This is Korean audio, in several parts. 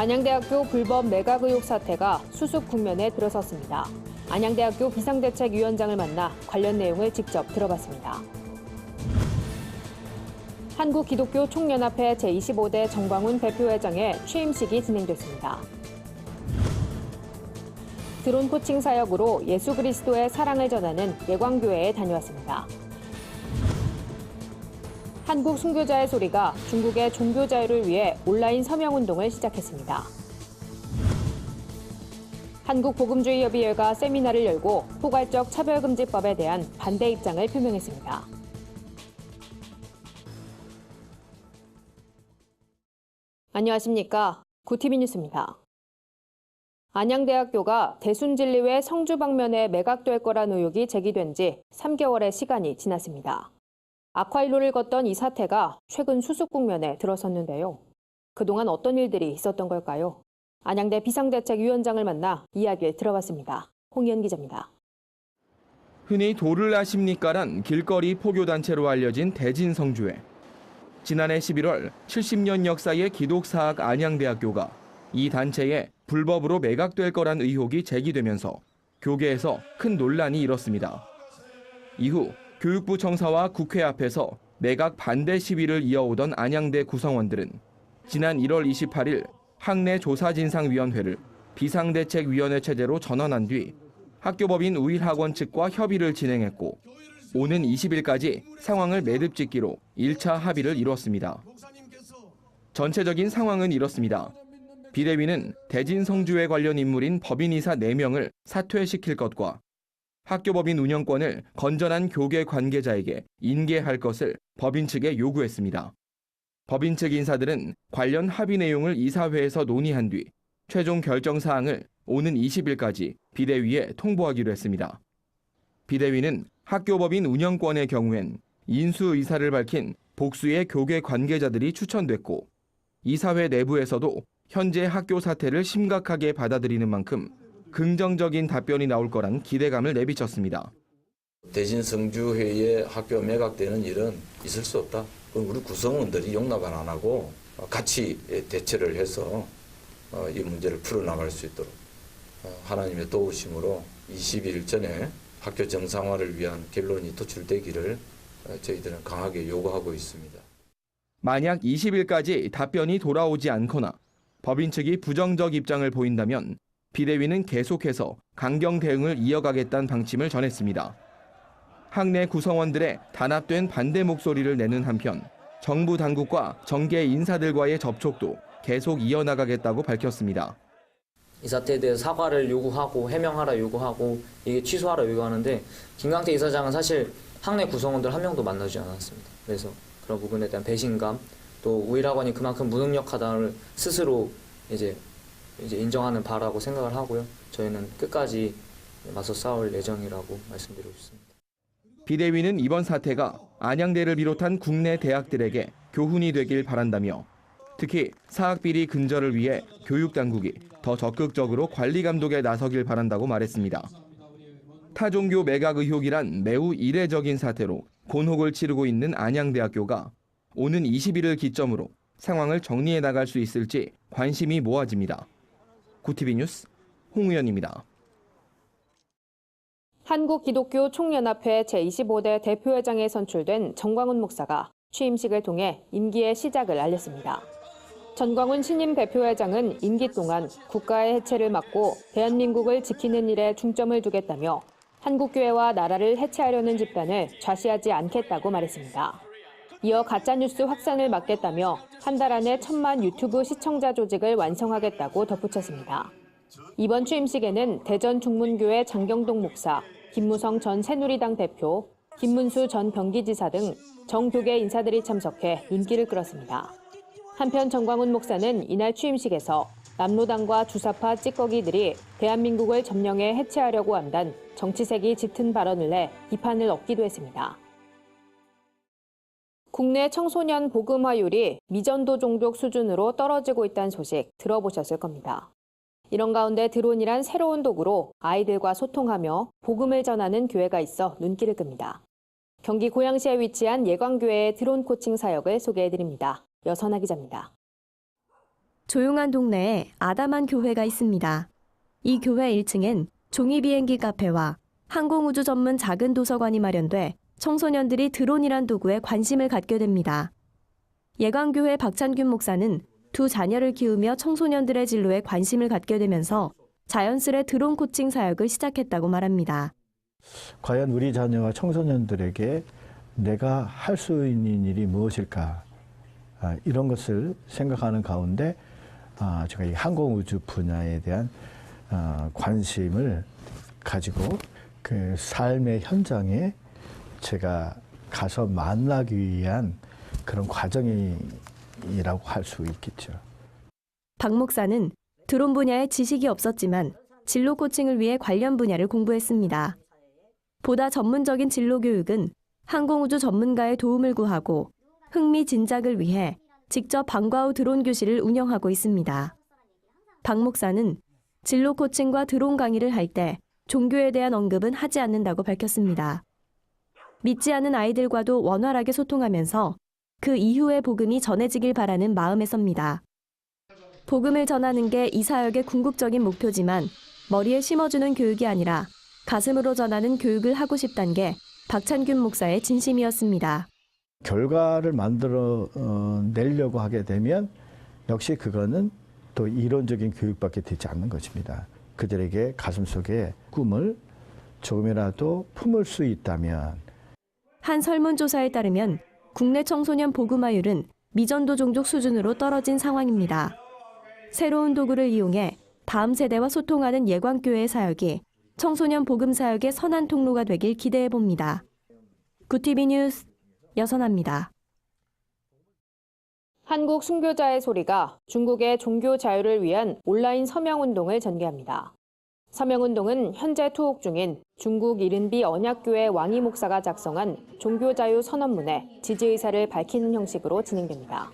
안양대학교 불법 매각 의혹 사태가 수습 국면에 들어섰습니다. 안양대학교 비상대책위원장을 만나 관련 내용을 직접 들어봤습니다. 한국기독교총연합회 제25대 정광훈 대표회장의 취임식이 진행됐습니다. 드론 코칭 사역으로 예수 그리스도의 사랑을 전하는 예광교회에 다녀왔습니다. 한국 순교자의 소리가 중국의 종교 자유를 위해 온라인 서명운동을 시작했습니다. 한국복음주의협의회가 세미나를 열고 포괄적 차별금지법에 대한 반대 입장을 표명했습니다. 안녕하십니까. 구티비 뉴스입니다. 안양대학교가 대순진리회 성주 방면에 매각될 거란 의혹이 제기된 지 3개월의 시간이 지났습니다. 악화일로를 걷던 이 사태가 최근 수습 국면에 들어섰는데요. 그동안 어떤 일들이 있었던 걸까요? 안양대 비상대책위원장을 만나 이야기를 들어봤습니다. 홍희연 기자입니다. 흔히 도를 아십니까란 길거리 포교단체로 알려진 대진성주회. 지난해 11월 70년 역사의 기독사학 안양대학교가 이 단체에 불법으로 매각될 거란 의혹이 제기되면서 교계에서 큰 논란이 일었습니다. 이후 교육부 청사와 국회 앞에서 매각 반대 시위를 이어오던 안양대 구성원들은 지난 1월 28일 학내조사진상위원회를 비상대책위원회 체제로 전환한 뒤 학교법인 우일학원 측과 협의를 진행했고 오는 20일까지 상황을 매듭짓기로 1차 합의를 이뤘습니다. 전체적인 상황은 이렇습니다. 비대위는 대진성주회 관련 인물인 법인이사 4명을 사퇴시킬 것과 학교법인 운영권을 건전한 교계 관계자에게 인계할 것을 법인 측에 요구했습니다. 법인 측 인사들은 관련 합의 내용을 이사회에서 논의한 뒤 최종 결정 사항을 오는 20일까지 비대위에 통보하기로 했습니다. 비대위는 학교법인 운영권의 경우엔 인수 의사를 밝힌 복수의 교계 관계자들이 추천됐고 이사회 내부에서도 현재 학교 사태를 심각하게 받아들이는 만큼 긍정적인 답변이 나올 거란 기대감을 내비쳤습니다. 대진성주회의 학교 매각되는 일은 있을 수 없다. 그럼 우리 구성원들이 용납을 안 하고 같이 대처를 해서 이 문제를 풀어나갈 수 있도록 하나님의 도우심으로 20일 전에 학교 정상화를 위한 결론이 도출되기를 저희들은 강하게 요구하고 있습니다. 만약 20일까지 답변이 돌아오지 않거나 법인 측이 부정적 입장을 보인다면 비대위는 계속해서 강경 대응을 이어가겠다는 방침을 전했습니다. 학내 구성원들의 단합된 반대 목소리를 내는 한편 정부 당국과 정계 인사들과의 접촉도 계속 이어나가겠다고 밝혔습니다. 이 사태에 대해서 사과를 요구하고 해명하라 요구하고 이게 취소하라 요구하는데 김강태 이사장은 사실 학내 구성원들 한 명도 만나지 않았습니다. 그래서 그런 부분에 대한 배신감 또 우일학원이 그만큼 무능력하다를 스스로 이제 인정하는 바라고 생각을 하고요. 저희는 끝까지 맞서 싸울 예정이라고 말씀드리고 싶습니다. 비대위는 이번 사태가 안양대를 비롯한 국내 대학들에게 교훈이 되길 바란다며 특히 사학비리 근절을 위해 교육당국이 더 적극적으로 관리 감독에 나서길 바란다고 말했습니다. 타종교 매각 의혹이란 매우 이례적인 사태로 곤혹을 치르고 있는 안양대학교가 오는 20일을 기점으로 상황을 정리해 나갈 수 있을지 관심이 모아집니다. 구티비 뉴스 홍의연입니다. 한국기독교총연합회 제25대 대표회장에 선출된 정광훈 목사가 취임식을 통해 임기의 시작을 알렸습니다. 전광훈 신임 대표회장은 임기 동안 국가의 해체를 막고 대한민국을 지키는 일에 중점을 두겠다며 한국교회와 나라를 해체하려는 집단을 좌시하지 않겠다고 말했습니다. 이어 가짜뉴스 확산을 막겠다며 한 달 안에 1,000만 유튜브 시청자 조직을 완성하겠다고 덧붙였습니다. 이번 취임식에는 대전 중문교회 장경동 목사, 김무성 전 새누리당 대표, 김문수 전 병기지사 등 정교계 인사들이 참석해 눈길을 끌었습니다. 한편 정광훈 목사는 이날 취임식에서 남로당과 주사파 찌꺼기들이 대한민국을 점령해 해체하려고 한다는 정치색이 짙은 발언을 내 비판을 얻기도 했습니다. 국내 청소년 복음화율이 미전도 종족 수준으로 떨어지고 있다는 소식 들어보셨을 겁니다. 이런 가운데 드론이란 새로운 도구로 아이들과 소통하며 복음을 전하는 교회가 있어 눈길을 끕니다. 경기 고양시에 위치한 예광교회의 드론 코칭 사역을 소개해드립니다. 여선아 기자입니다. 조용한 동네에 아담한 교회가 있습니다. 이 교회 1층엔 종이 비행기 카페와 항공우주 전문 작은 도서관이 마련돼 청소년들이 드론이란 도구에 관심을 갖게 됩니다. 예광교회 박찬균 목사는 두 자녀를 키우며 청소년들의 진로에 관심을 갖게 되면서 자연스레 드론 코칭 사역을 시작했다고 말합니다. 과연 우리 자녀와 청소년들에게 내가 할 수 있는 일이 무엇일까? 이런 것을 생각하는 가운데 제가 이 항공우주 분야에 대한 관심을 가지고 그 삶의 현장에 제가 가서 만나기 위한 그런 과정이라고 할 수 있겠죠. 박 목사는 드론 분야에 지식이 없었지만 진로 코칭을 위해 관련 분야를 공부했습니다. 보다 전문적인 진로 교육은 항공우주 전문가의 도움을 구하고 흥미진작을 위해 직접 방과 후 드론 교실을 운영하고 있습니다. 박 목사는 진로 코칭과 드론 강의를 할 때 종교에 대한 언급은 하지 않는다고 밝혔습니다. 믿지 않는 아이들과도 원활하게 소통하면서 그 이후에 복음이 전해지길 바라는 마음에 섭니다. 복음을 전하는 게 이 사역의 궁극적인 목표지만 머리에 심어주는 교육이 아니라 가슴으로 전하는 교육을 하고 싶다는 게 박찬균 목사의 진심이었습니다. 결과를 만들어 내려고 하게 되면 역시 그거는 또 이론적인 교육밖에 되지 않는 것입니다. 그들에게 가슴속에 꿈을 조금이라도 품을 수 있다면. 한 설문조사에 따르면 국내 청소년 복음화율은 미전도 종족 수준으로 떨어진 상황입니다. 새로운 도구를 이용해 다음 세대와 소통하는 예광교회의 사역이 청소년 복음 사역의 선한 통로가 되길 기대해 봅니다. 구티비 뉴스 여선아입니다. 한국 순교자의 소리가 중국의 종교 자유를 위한 온라인 서명운동을 전개합니다. 서명운동은 현재 투옥 중인 중국 이른비 언약교회 왕이 목사가 작성한 종교자유 선언문에 지지 의사를 밝히는 형식으로 진행됩니다.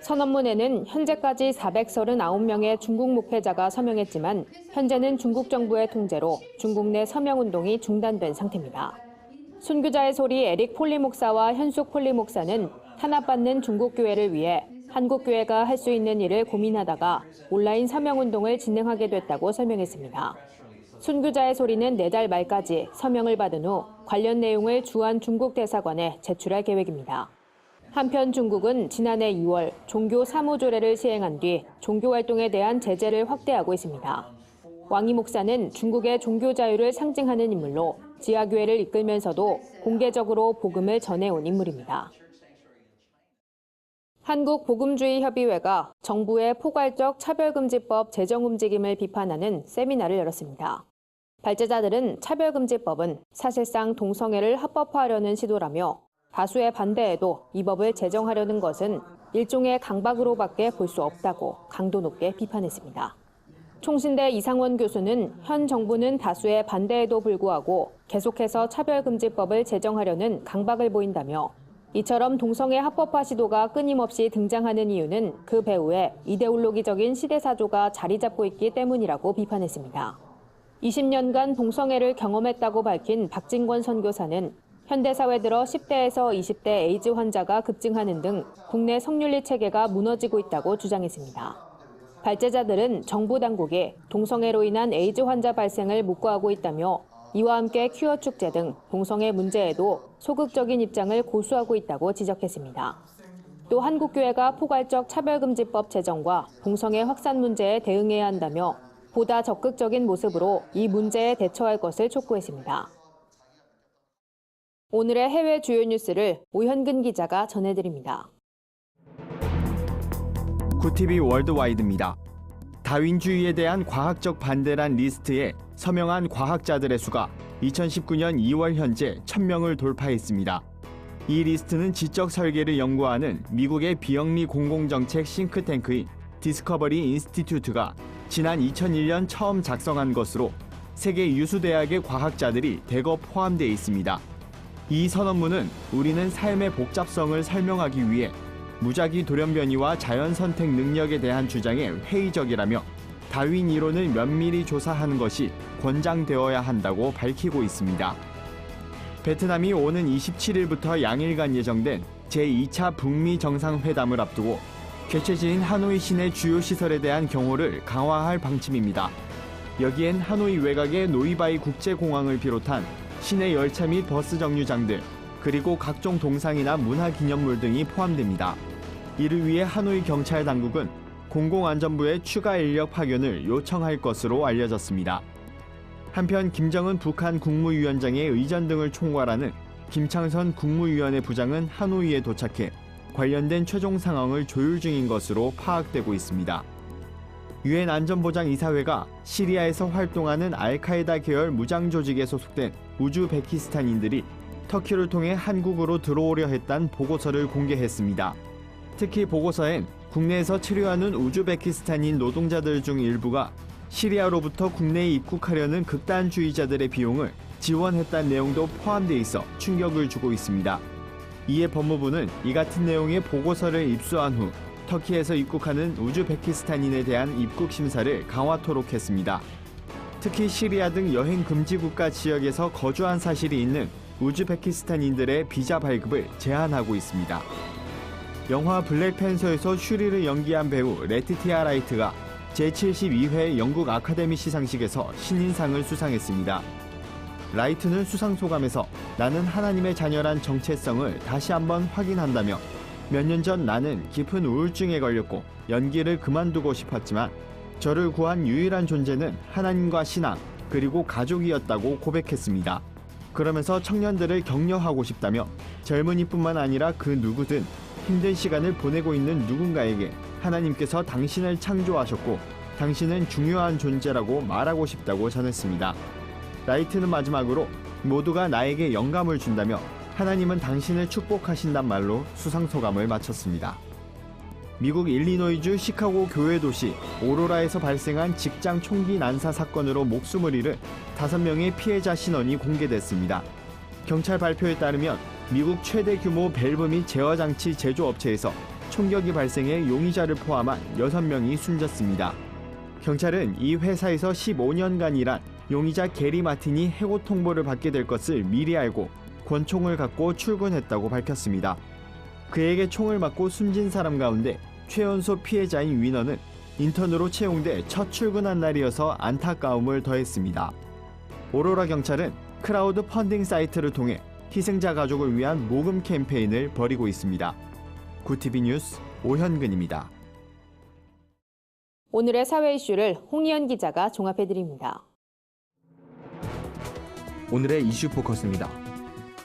선언문에는 현재까지 439명의 중국 목회자가 서명했지만 현재는 중국 정부의 통제로 중국 내 서명운동이 중단된 상태입니다. 순교자의 소리 에릭 폴리 목사와 현숙 폴리 목사는 탄압받는 중국 교회를 위해 한국 교회가 할 수 있는 일을 고민하다가 온라인 서명운동을 진행하게 됐다고 설명했습니다. 순교자의 소리는 내달 말까지 서명을 받은 후 관련 내용을 주한 중국 대사관에 제출할 계획입니다. 한편 중국은 지난해 2월 종교 사무조례를 시행한 뒤 종교활동에 대한 제재를 확대하고 있습니다. 왕이 목사는 중국의 종교 자유를 상징하는 인물로 지하교회를 이끌면서도 공개적으로 복음을 전해온 인물입니다. 한국복음주의협의회가 정부의 포괄적 차별금지법 제정 움직임을 비판하는 세미나를 열었습니다. 발제자들은 차별금지법은 사실상 동성애를 합법화하려는 시도라며 다수의 반대에도 이 법을 제정하려는 것은 일종의 강박으로밖에 볼 수 없다고 강도 높게 비판했습니다. 총신대 이상원 교수는 현 정부는 다수의 반대에도 불구하고 계속해서 차별금지법을 제정하려는 강박을 보인다며 이처럼 동성애 합법화 시도가 끊임없이 등장하는 이유는 그 배후에 이데올로기적인 시대사조가 자리 잡고 있기 때문이라고 비판했습니다. 20년간 동성애를 경험했다고 밝힌 박진권 선교사는 현대사회 들어 10대에서 20대 에이즈 환자가 급증하는 등 국내 성윤리 체계가 무너지고 있다고 주장했습니다. 발제자들은 정부 당국이 동성애로 인한 에이즈 환자 발생을 묵과하고 있다며 이와 함께 퀴어 축제 등 동성애 문제에도 소극적인 입장을 고수하고 있다고 지적했습니다. 또 한국교회가 포괄적 차별금지법 제정과 동성애 확산 문제에 대응해야 한다며 보다 적극적인 모습으로 이 문제에 대처할 것을 촉구했습니다. 오늘의 해외 주요 뉴스를 오현근 기자가 전해드립니다. 구티비 월드와이드입니다. 다윈주의에 대한 과학적 반대란 리스트에 서명한 과학자들의 수가 2019년 2월 현재 1000명을 돌파했습니다. 이 리스트는 지적 설계를 연구하는 미국의 비영리 공공정책 싱크탱크인 디스커버리 인스티튜트가 지난 2001년 처음 작성한 것으로 세계 유수 대학의 과학자들이 대거 포함되어 있습니다. 이 선언문은 우리는 삶의 복잡성을 설명하기 위해 무작위 돌연변이와 자연 선택 능력에 대한 주장에 회의적이라며 다윈 이론을 면밀히 조사하는 것이 권장되어야 한다고 밝히고 있습니다. 베트남이 오는 27일부터 양일간 예정된 제2차 북미 정상회담을 앞두고 개최지인 하노이 시내 주요 시설에 대한 경호를 강화할 방침입니다. 여기엔 하노이 외곽의 노이바이 국제공항을 비롯한 시내 열차 및 버스 정류장들, 그리고 각종 동상이나 문화기념물 등이 포함됩니다. 이를 위해 하노이 경찰 당국은 공공안전부의 추가 인력 파견을 요청할 것으로 알려졌습니다. 한편 김정은 북한 국무위원장의 의전 등을 총괄하는 김창선 국무위원회 부장은 하노이에 도착해 관련된 최종 상황을 조율 중인 것으로 파악되고 있습니다. 유엔 안전보장이사회가 시리아에서 활동하는 알카에다 계열 무장 조직에 소속된 우즈베키스탄인들이 터키를 통해 한국으로 들어오려 했다는 보고서를 공개했습니다. 특히 보고서엔 국내에서 체류하는 우즈베키스탄인 노동자들 중 일부가 시리아로부터 국내에 입국하려는 극단주의자들의 비용을 지원했다는 내용도 포함되어 있어 충격을 주고 있습니다. 이에 법무부는 이 같은 내용의 보고서를 입수한 후 터키에서 입국하는 우즈베키스탄인에 대한 입국 심사를 강화토록 했습니다. 특히 시리아 등 여행 금지 국가 지역에서 거주한 사실이 있는 우즈베키스탄인들의 비자 발급을 제한하고 있습니다. 영화 블랙팬서에서 슈리를 연기한 배우 레티티아 라이트가 제72회 영국 아카데미 시상식에서 신인상을 수상했습니다. 라이트는 수상 소감에서 나는 하나님의 자녀란 정체성을 다시 한번 확인한다며 몇 년 전 나는 깊은 우울증에 걸렸고 연기를 그만두고 싶었지만 저를 구한 유일한 존재는 하나님과 신앙 그리고 가족이었다고 고백했습니다. 그러면서 청년들을 격려하고 싶다며 젊은이뿐만 아니라 그 누구든 힘든 시간을 보내고 있는 누군가에게 하나님께서 당신을 창조하셨고 당신은 중요한 존재라고 말하고 싶다고 전했습니다. 라이트는 마지막으로 모두가 나에게 영감을 준다며 하나님은 당신을 축복하신단 말로 수상소감을 마쳤습니다. 미국 일리노이주 시카고 교외 도시 오로라에서 발생한 직장 총기 난사 사건으로 목숨을 잃은 5명의 피해자 신원이 공개됐습니다. 경찰 발표에 따르면 미국 최대 규모 밸브 및 제어장치 제조업체에서 총격이 발생해 용의자를 포함한 6명이 숨졌습니다. 경찰은 이 회사에서 15년간 일한 용의자 게리 마틴이 해고 통보를 받게 될 것을 미리 알고 권총을 갖고 출근했다고 밝혔습니다. 그에게 총을 맞고 숨진 사람 가운데 최연소 피해자인 위너는 인턴으로 채용돼 첫 출근한 날이어서 안타까움을 더했습니다. 오로라 경찰은 크라우드 펀딩 사이트를 통해 희생자 가족을 위한 모금 캠페인을 벌이고 있습니다. 구티비 뉴스 오현근입니다. 오늘의 사회 이슈를 홍희연 기자가 종합해드립니다. 오늘의 이슈 포커스입니다.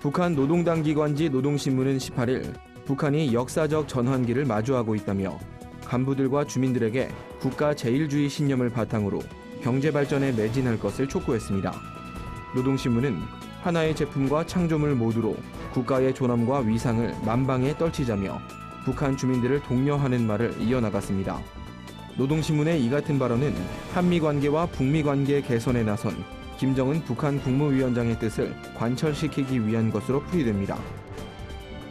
북한 노동당 기관지 노동신문은 18일 북한이 역사적 전환기를 마주하고 있다며 간부들과 주민들에게 국가 제일주의 신념을 바탕으로 경제 발전에 매진할 것을 촉구했습니다. 노동신문은 하나의 제품과 창조물 모두로 국가의 존엄과 위상을 만방에 떨치자며 북한 주민들을 독려하는 말을 이어나갔습니다. 노동신문의 이 같은 발언은 한미관계와 북미관계 개선에 나선 김정은 북한 국무위원장의 뜻을 관철시키기 위한 것으로 풀이됩니다.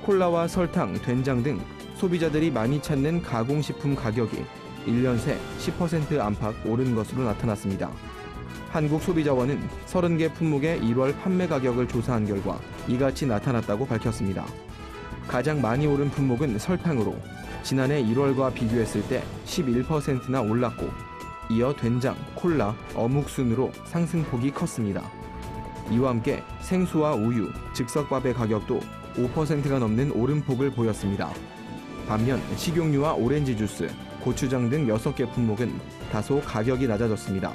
콜라와 설탕, 된장 등 소비자들이 많이 찾는 가공식품 가격이 1년 새 10% 안팎 오른 것으로 나타났습니다. 한국소비자원은 30개 품목의 1월 판매 가격을 조사한 결과 이같이 나타났다고 밝혔습니다. 가장 많이 오른 품목은 설탕으로 지난해 1월과 비교했을 때 11%나 올랐고 이어 된장, 콜라, 어묵 순으로 상승폭이 컸습니다. 이와 함께 생수와 우유, 즉석밥의 가격도 5%가 넘는 오름폭을 보였습니다. 반면 식용유와 오렌지 주스, 고추장 등 6개 품목은 다소 가격이 낮아졌습니다.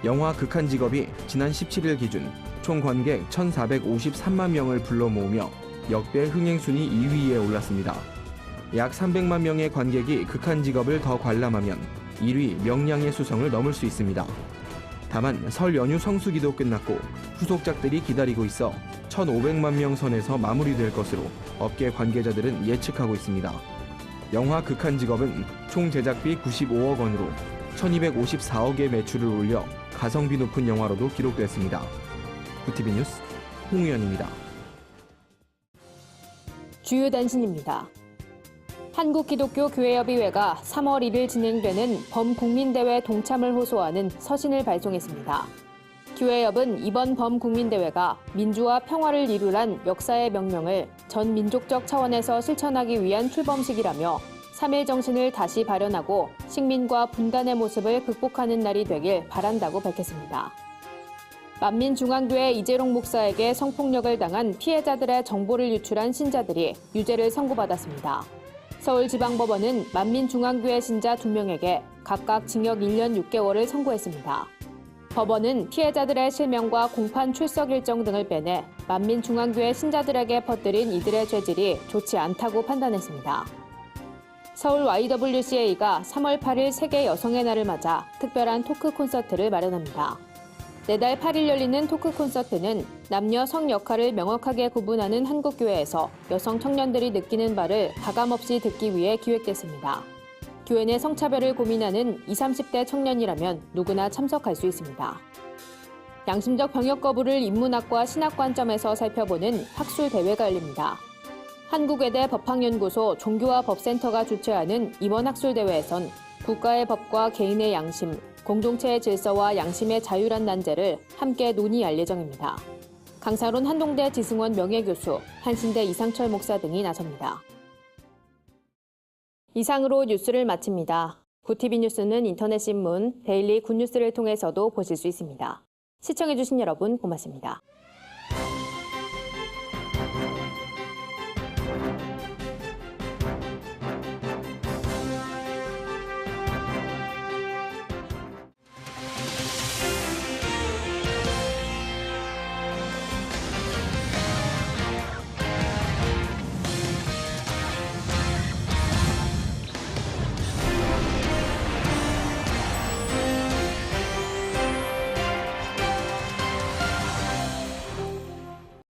영화 극한직업이 지난 17일 기준 총 관객 1,453만 명을 불러 모으며 역대 흥행순위 2위에 올랐습니다. 약 300만 명의 관객이 극한직업을 더 관람하면 1위 명량의 수성을 넘을 수 있습니다. 다만 설 연휴 성수기도 끝났고 후속작들이 기다리고 있어 1,500만 명 선에서 마무리될 것으로 업계 관계자들은 예측하고 있습니다. 영화 극한직업은 총 제작비 95억 원으로 1,254억의 매출을 올려 가성비 높은 영화로도 기록됐습니다. 구티비 뉴스 홍우연입니다. 주요 단신입니다. 한국기독교교회협의회가 3월 1일 진행되는 범국민대회 동참을 호소하는 서신을 발송했습니다. 교회협은 이번 범국민대회가 민주와 평화를 이루란 역사의 명령을 전 민족적 차원에서 실천하기 위한 출범식이라며 3.1 정신을 다시 발현하고 식민과 분단의 모습을 극복하는 날이 되길 바란다고 밝혔습니다. 만민중앙교회 이재롱 목사에게 성폭력을 당한 피해자들의 정보를 유출한 신자들이 유죄를 선고받았습니다. 서울지방법원은 만민중앙교회 신자 2명에게 각각 징역 1년 6개월을 선고했습니다. 법원은 피해자들의 실명과 공판 출석 일정 등을 빼내 만민중앙교회 신자들에게 퍼뜨린 이들의 죄질이 좋지 않다고 판단했습니다. 서울 YWCA가 3월 8일 세계 여성의 날을 맞아 특별한 토크 콘서트를 마련합니다. 내달 8일 열리는 토크 콘서트는 남녀 성 역할을 명확하게 구분하는 한국교회에서 여성 청년들이 느끼는 바를 가감없이 듣기 위해 기획됐습니다. 교회 내 성차별을 고민하는 20, 30대 청년이라면 누구나 참석할 수 있습니다. 양심적 병역 거부를 인문학과 신학 관점에서 살펴보는 학술 대회가 열립니다. 한국외대 법학연구소 종교와 법센터가 주최하는 이번 학술 대회에선 국가의 법과 개인의 양심, 공동체의 질서와 양심의 자유란 난제를 함께 논의할 예정입니다. 강사론 한동대 지승원 명예교수, 한신대 이상철 목사 등이 나섭니다. 이상으로 뉴스를 마칩니다. 구TV 뉴스는 인터넷 신문, 데일리 굿뉴스를 통해서도 보실 수 있습니다. 시청해주신 여러분 고맙습니다.